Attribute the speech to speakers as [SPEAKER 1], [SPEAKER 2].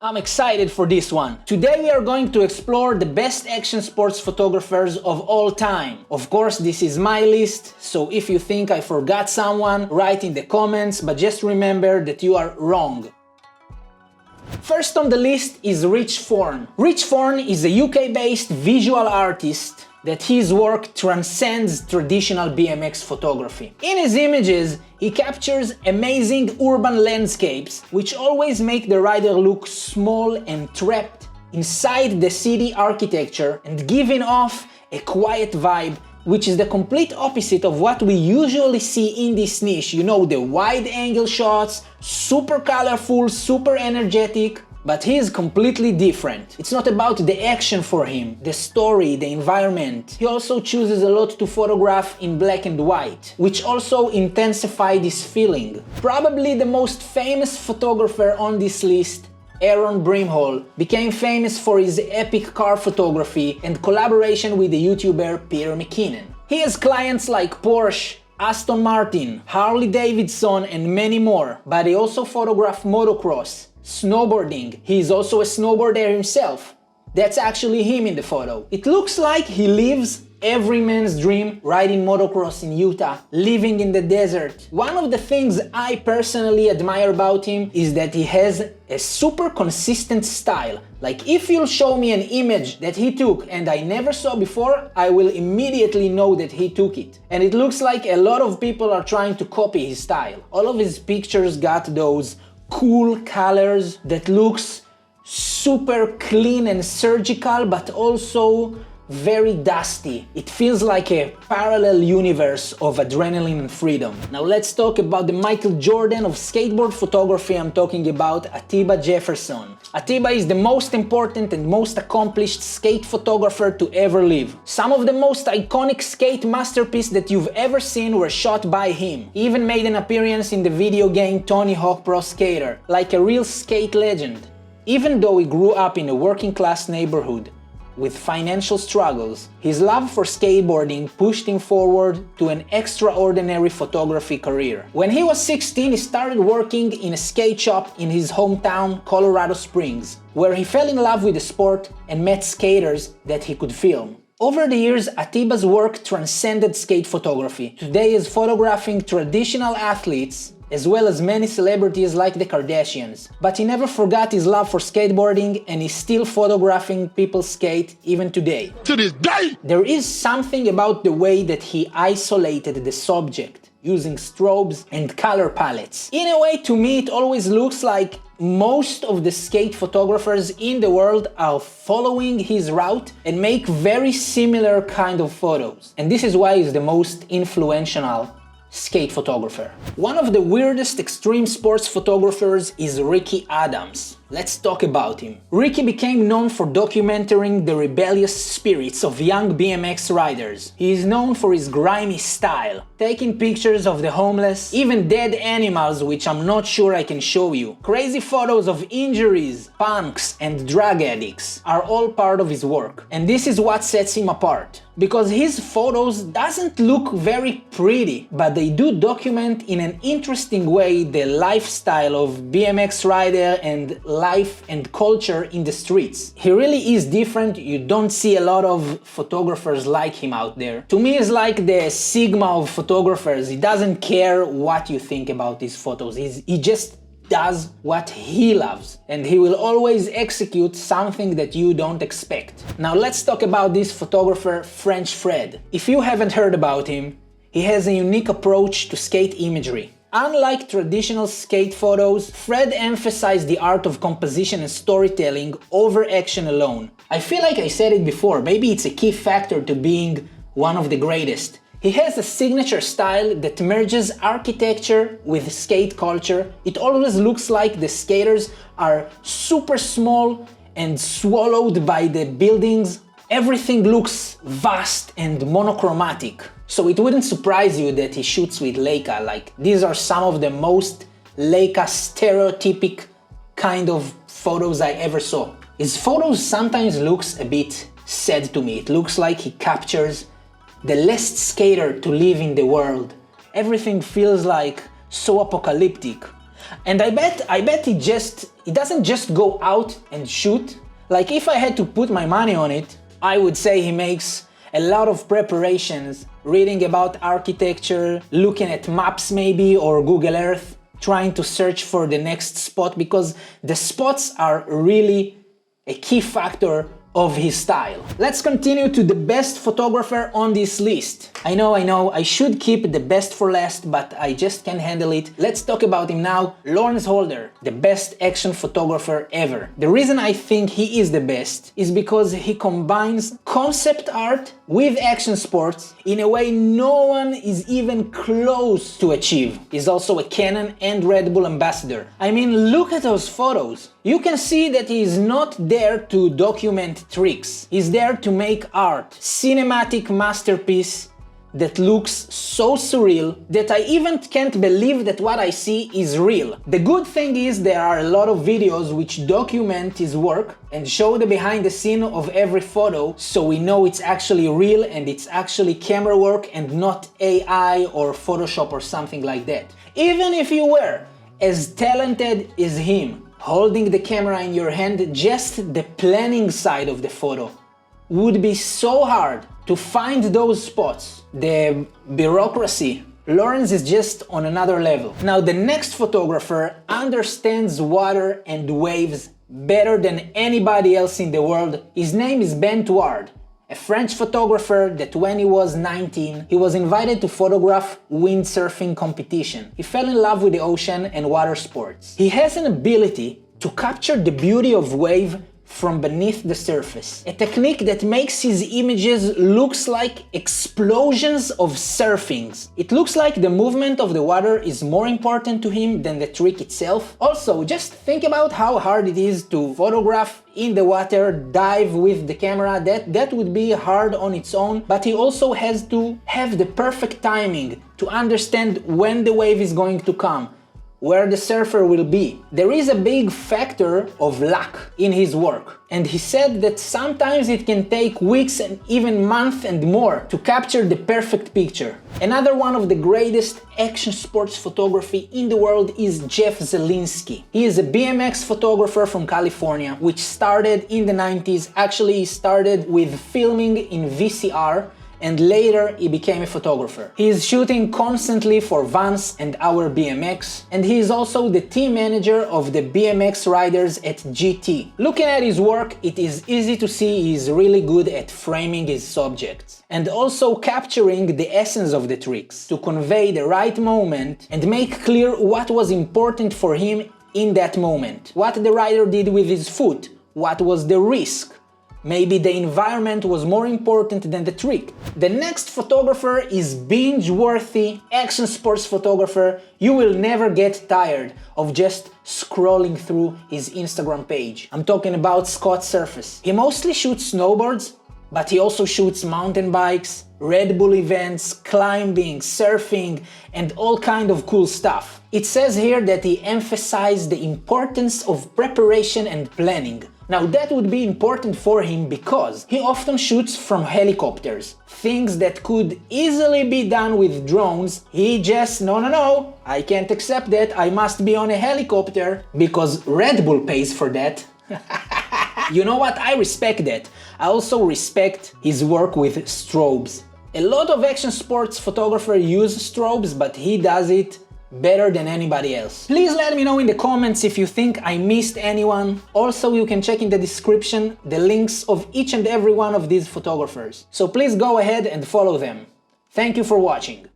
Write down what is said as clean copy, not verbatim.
[SPEAKER 1] I'm excited for this one. Today we are going to explore the best action sports photographers of all time. Of course, this is my list, so if you think I forgot someone, write in the comments, but just remember that you are wrong. First on the list is Rich FORNE. Rich FORNE is a UK-based visual artist that his work transcends traditional BMX photography. In his images, he captures amazing urban landscapes, which always make the rider look small and trapped inside the city architecture and giving off a quiet vibe, which is the complete opposite of what we usually see in this niche. You know, the wide-angle shots, super colorful, super energetic. But he is completely different. It's not about the action for him, the story, the environment. He also chooses a lot to photograph in black and white, which also intensifies this feeling. Probably the most famous photographer on this list, BRIMHALL, became famous for his epic car photography and collaboration with the YouTuber Peter McKinnon. He has clients like Porsche, Aston Martin, Harley Davidson and many more, but he also photographed motocross, snowboarding. He is also a snowboarder himself. That's actually him in the photo. It looks like he lives every man's dream, riding motocross in Utah, living in the desert. One of the things I personally admire about him is that he has a super consistent style. Like, if you'll show me an image that he took and I never saw before, I will immediately know that he took it. And it looks like a lot of people are trying to copy his style. All of his pictures got those cool colors that looks super clean and surgical, but also very dusty. It feels like a parallel universe of adrenaline and freedom. Now let's talk about the Michael Jordan of skateboard photography. I'm talking about ATIBA Jefferson. ATIBA is the most important and most accomplished skate photographer to ever live. Some of the most iconic skate masterpieces that you've ever seen were shot by him. He even made an appearance in the video game Tony Hawk Pro Skater, like a real skate legend. Even though he grew up in a working-class neighborhood with financial struggles, his love for skateboarding pushed him forward to an extraordinary photography career. When he was 16, he started working in a skate shop in his hometown, Colorado Springs, where he fell in love with the sport and met skaters that he could film. Over the years, ATIBA's work transcended skate photography. Today he is photographing traditional athletes as well as many celebrities like the Kardashians. But he never forgot his love for skateboarding and is still photographing people skate even today. To this day! There is something about the way that he isolated the subject, using strobes and color palettes. In a way, to me, it always looks like most of the skate photographers in the world are following his route and make very similar kind of photos. And this is why he's the most influential skate photographer. One of the weirdest extreme sports photographers is Ricky Adams. Let's talk about him. Ricky became known for documenting the rebellious spirits of young BMX riders. He is known for his grimy style, taking pictures of the homeless, even dead animals, which I'm not sure I can show you. Crazy photos of injuries, punks, and drug addicts are all part of his work. And this is what sets him apart, because his photos doesn't look very pretty, but they do document in an interesting way the lifestyle of BMX rider and life and culture in the streets. He really is different. You don't see a lot of photographers like him out there. To me, he's like the Sigma of photographers. He doesn't care what you think about his photos. He just does what he loves, and he will always execute something that you don't expect. Now let's talk about this photographer, French Fred. If you haven't heard about him, he has a unique approach to skate imagery. Unlike traditional skate photos, Fred emphasized the art of composition and storytelling over action alone. I feel like I said it before, maybe it's a key factor to being one of the greatest. He has a signature style that merges architecture with skate culture. It always looks like the skaters are super small and swallowed by the buildings. Everything looks vast and monochromatic. So it wouldn't surprise you that he shoots with Leica. Like, these are some of the most Leica stereotypic kind of photos I ever saw. His photos sometimes looks a bit sad to me. It looks like he captures the last skater to live in the world. Everything feels like so apocalyptic. And I bet he doesn't just go out and shoot. Like, if I had to put my money on it, I would say he makes a lot of preparations, reading about architecture, looking at maps maybe, or Google Earth, trying to search for the next spot, because the spots are really a key factor of his style. Let's continue to the best photographer on this list. I know, I should keep the best for last, but I just can't handle it. Let's talk about him now. Lorenz, the best action photographer ever. The reason I think he is the best is because he combines concept art with action sports in a way no one is even close to achieve. He's also a Canon and Red Bull ambassador. I mean, look at those photos. You can see that he is not there to document tricks. He's there to make art, cinematic masterpiece that looks so surreal that I even can't believe that what I see is real. The good thing is there are a lot of videos which document his work and show the behind the scene of every photo, so we know it's actually real and it's actually camera work and not AI or Photoshop or something like that. Even if you were as talented as him, holding the camera in your hand, just the planning side of the photo would be so hard to find those spots. The bureaucracy. Lorenz is just on another level. Now, the next photographer understands water and waves better than anybody else in the world. His name is THOUARD, a French photographer that when he was 19, he was invited to photograph windsurfing competition. He fell in love with the ocean and water sports. He has an ability to capture the beauty of wave from beneath the surface, a technique that makes his images looks like explosions of surfings. It looks like the movement of the water is more important to him than the trick itself. Also, just think about how hard it is to photograph in the water, dive with the camera. That would be hard on its own, but he also has to have the perfect timing to understand when the wave is going to come, where the surfer will be. There is a big factor of luck in his work, and he said that sometimes it can take weeks and even months and more to capture the perfect picture. Another one of the greatest action sports photography in the world is ZELINSKY. He is a BMX photographer from California, which started in the 90s. Actually, he started with filming in VCR, and later he became a photographer. He is shooting constantly for Vans and Our BMX, and he is also the team manager of the BMX riders at GT. Looking at his work, it is easy to see he is really good at framing his subjects and also capturing the essence of the tricks to convey the right moment and make clear what was important for him in that moment. What the rider did with his foot, what was the risk. Maybe the environment was more important than the trick. The next photographer is binge-worthy action sports photographer. You will never get tired of just scrolling through his Instagram page. I'm talking about Scott SERFAS. He mostly shoots snowboards, but he also shoots mountain bikes, Red Bull events, climbing, surfing, and all kind of cool stuff. It says here that he emphasized the importance of preparation and planning. Now that would be important for him because he often shoots from helicopters. Things that could easily be done with drones. He just, no, I can't accept that, I must be on a helicopter because Red Bull pays for that. You know what, I respect that. I also respect his work with strobes. A lot of action sports photographers use strobes, but he does it better than anybody else. Please let me know in the comments if you think I missed anyone. Also, you can check in the description the links of each and every one of these photographers. So please go ahead and follow them. Thank you for watching.